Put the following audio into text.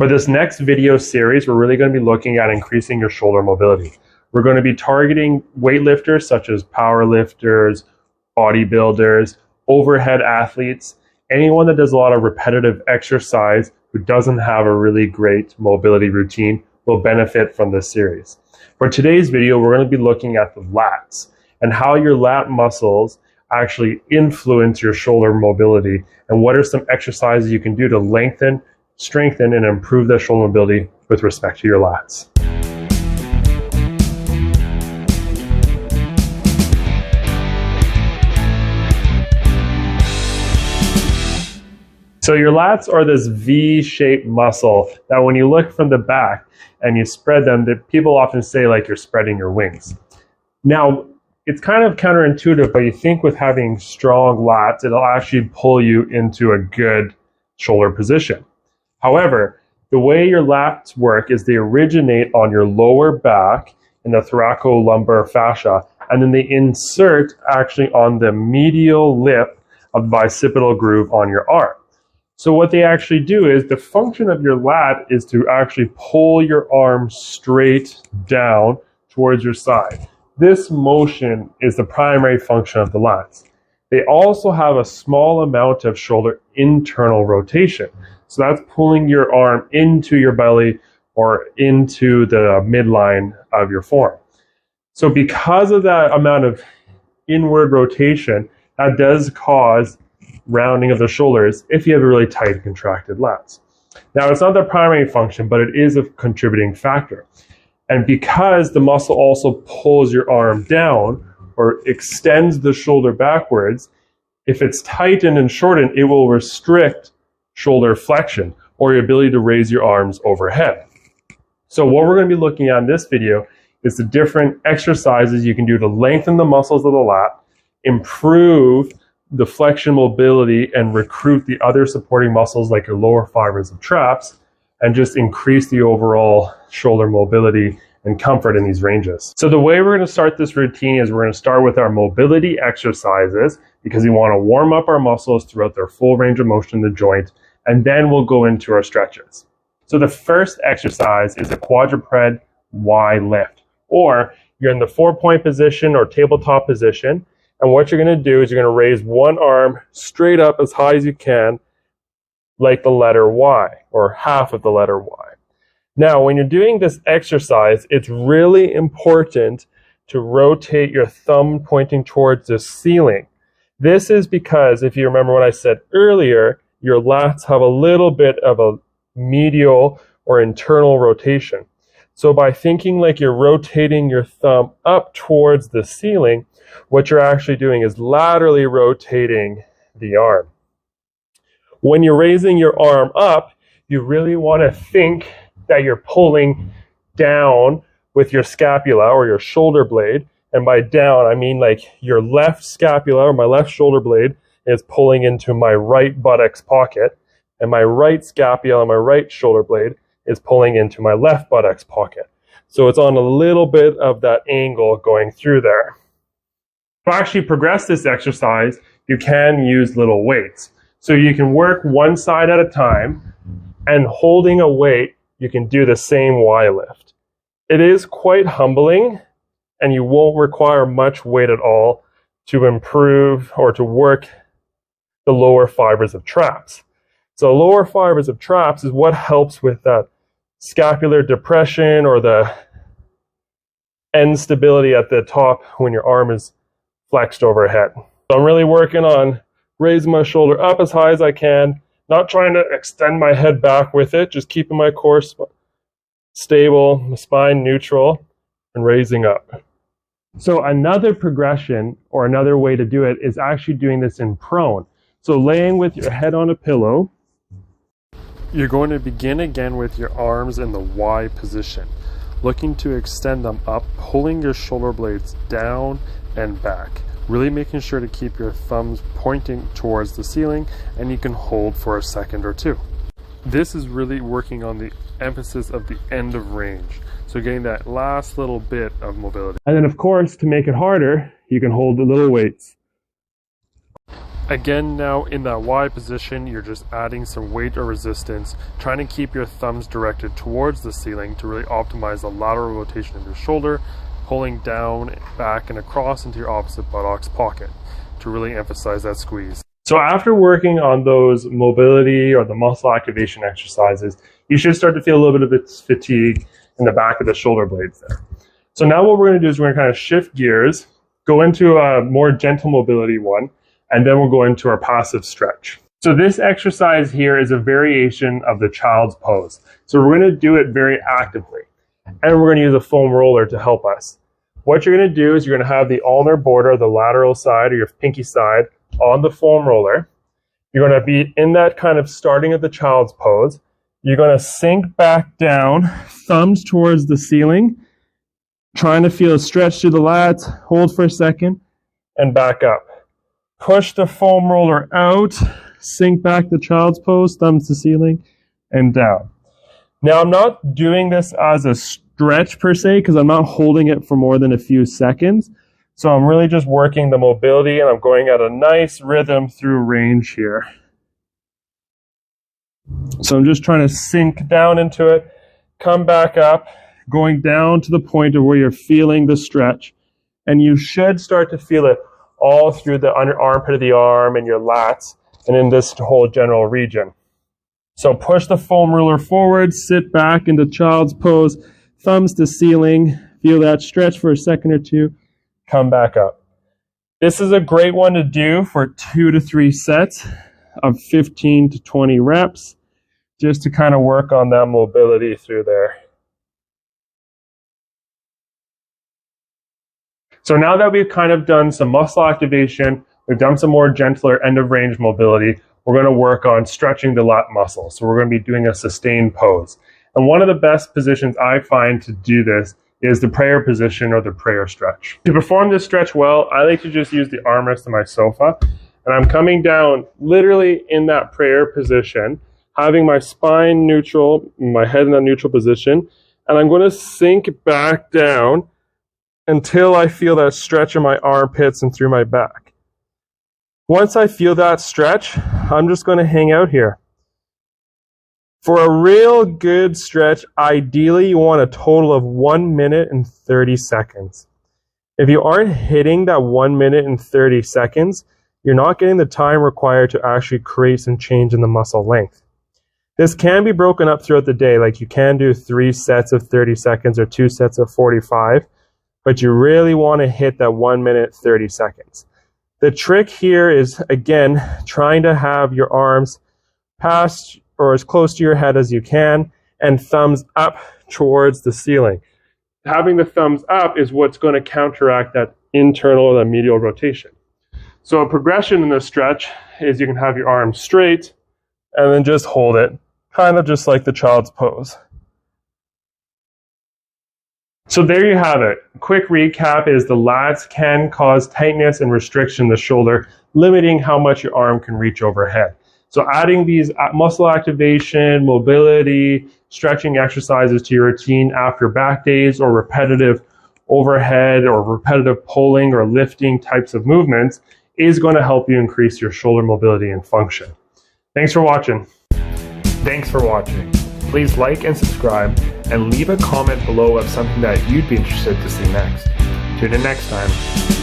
For this next video series, we're really going to be looking at increasing your shoulder mobility. We're going to be targeting weightlifters such as power lifters, bodybuilders, overhead athletes, anyone that does a lot of repetitive exercise who doesn't have a really great mobility routine will benefit from this series. For today's video, we're going to be looking at the lats and how your lat muscles actually influence your shoulder mobility and what are some exercises you can do to lengthen, strengthen, and improve that shoulder mobility with respect to your lats. So your lats are this V-shaped muscle that when you look from the back and you spread them, that people often say like you're spreading your wings. Now, it's kind of counterintuitive, but you think with having strong lats, it'll actually pull you into a good shoulder position. However, the way your lats work is they originate on your lower back in the thoracolumbar fascia, and then they insert actually on the medial lip of the bicipital groove on your arm. So what they actually do is the function of your lat is to actually pull your arm straight down towards your side. This motion is the primary function of the lats. They also have a small amount of shoulder internal rotation. So that's pulling your arm into your belly or into the midline of your form. So because of that amount of inward rotation, that does cause rounding of the shoulders if you have a really tight and contracted lats. Now, it's not the primary function, but it is a contributing factor. And because the muscle also pulls your arm down or extends the shoulder backwards, if it's tightened and shortened, it will restrict shoulder flexion or your ability to raise your arms overhead. So what we're going to be looking at in this video is the different exercises you can do to lengthen the muscles of the lat, improve the flexion mobility, and recruit the other supporting muscles like your lower fibers of traps, and just increase the overall shoulder mobility and comfort in these ranges. So the way we're going to start this routine is we're going to start with our mobility exercises because we want to warm up our muscles throughout their full range of motion in the joint, and then we'll go into our stretches. So the first exercise is a quadruped Y lift, or you're in the 4-point position or tabletop position, and what you're going to do is you're going to raise one arm straight up as high as you can, like the letter Y, or half of the letter Y. Now, when you're doing this exercise, it's really important to rotate your thumb pointing towards the ceiling. This is because, if you remember what I said earlier, your lats have a little bit of a medial or internal rotation. So by thinking like you're rotating your thumb up towards the ceiling, what you're actually doing is laterally rotating the arm. When you're raising your arm up, you really want to think that you're pulling down with your scapula or your shoulder blade. And by down, I mean like your left scapula or my left shoulder blade is pulling into my right buttocks pocket, and my right scapula and my right shoulder blade is pulling into my left buttocks pocket. So it's on a little bit of that angle going through there. To actually progress this exercise, you can use little weights. So you can work one side at a time, and holding a weight, you can do the same Y lift. It is quite humbling, and you won't require much weight at all to improve or to work the lower fibers of traps. So lower fibers of traps is what helps with that scapular depression or the end stability at the top when your arm is flexed overhead. So I'm really working on raising my shoulder up as high as I can, not trying to extend my head back with it, just keeping my core stable, my spine neutral, and raising up. So another progression or another way to do it is actually doing this in prone. So laying with your head on a pillow, you're going to begin again with your arms in the Y position, looking to extend them up, pulling your shoulder blades down and back, really making sure to keep your thumbs pointing towards the ceiling, and you can hold for a second or two. This is really working on the emphasis of the end of range, so getting that last little bit of mobility. And then of course, to make it harder, you can hold the little weights. Again, now in that Y position, you're just adding some weight or resistance, trying to keep your thumbs directed towards the ceiling to really optimize the lateral rotation of your shoulder, pulling down, back, and across into your opposite buttocks pocket to really emphasize that squeeze. So after working on those mobility or the muscle activation exercises, you should start to feel a little bit of fatigue in the back of the shoulder blades there. So now what we're going to do is we're going to kind of shift gears, go into a more gentle mobility one, and then we'll go into our passive stretch. So this exercise here is a variation of the child's pose. So we're going to do it very actively, and we're going to use a foam roller to help us. What you're going to do is you're going to have the ulnar border, the lateral side or your pinky side on the foam roller. You're going to be in that kind of starting of the child's pose. You're going to sink back down, thumbs towards the ceiling, trying to feel a stretch through the lats, hold for a second, and back up. Push the foam roller out, sink back the child's pose, thumbs to ceiling, and down. Now I'm not doing this as a stretch per se because I'm not holding it for more than a few seconds. So I'm really just working the mobility and I'm going at a nice rhythm through range here. So I'm just trying to sink down into it, come back up, going down to the point of where you're feeling the stretch. And you should start to feel it all through the under armpit of the arm and your lats and in this whole general region. So push the foam roller forward, sit back into child's pose, thumbs to ceiling, feel that stretch for a second or two, come back up. This is a great one to do for 2 to 3 sets of 15 to 20 reps, just to kind of work on that mobility through there. So now that we've kind of done some muscle activation, we've done some more gentler end of range mobility, we're going to work on stretching the lat muscle. So we're going to be doing a sustained pose. And one of the best positions I find to do this is the prayer position or the prayer stretch. To perform this stretch well, I like to just use the armrest of my sofa. And I'm coming down literally in that prayer position, having my spine neutral, my head in a neutral position. And I'm going to sink back down until I feel that stretch in my armpits and through my back. Once I feel that stretch, I'm just going to hang out here. For a real good stretch, ideally you want a total of 1 minute and 30 seconds. If you aren't hitting that 1 minute and 30 seconds, you're not getting the time required to actually create some change in the muscle length. This can be broken up throughout the day, like you can do 3 sets of 30 seconds or 2 sets of 45, but you really want to hit that 1 minute, 30 seconds. The trick here is, again, trying to have your arms past or as close to your head as you can and thumbs up towards the ceiling. Having the thumbs up is what's going to counteract that internal or the medial rotation. So a progression in this stretch is you can have your arms straight and then just hold it, kind of just like the child's pose. So there you have it. Quick recap is the lats can cause tightness and restriction in the shoulder, limiting how much your arm can reach overhead. So adding these muscle activation, mobility, stretching exercises to your routine after back days or repetitive overhead or repetitive pulling or lifting types of movements is going to help you increase your shoulder mobility and function. Thanks for watching. Thanks for watching. Please like and subscribe and leave a comment below of something that you'd be interested to see next. Tune in next time.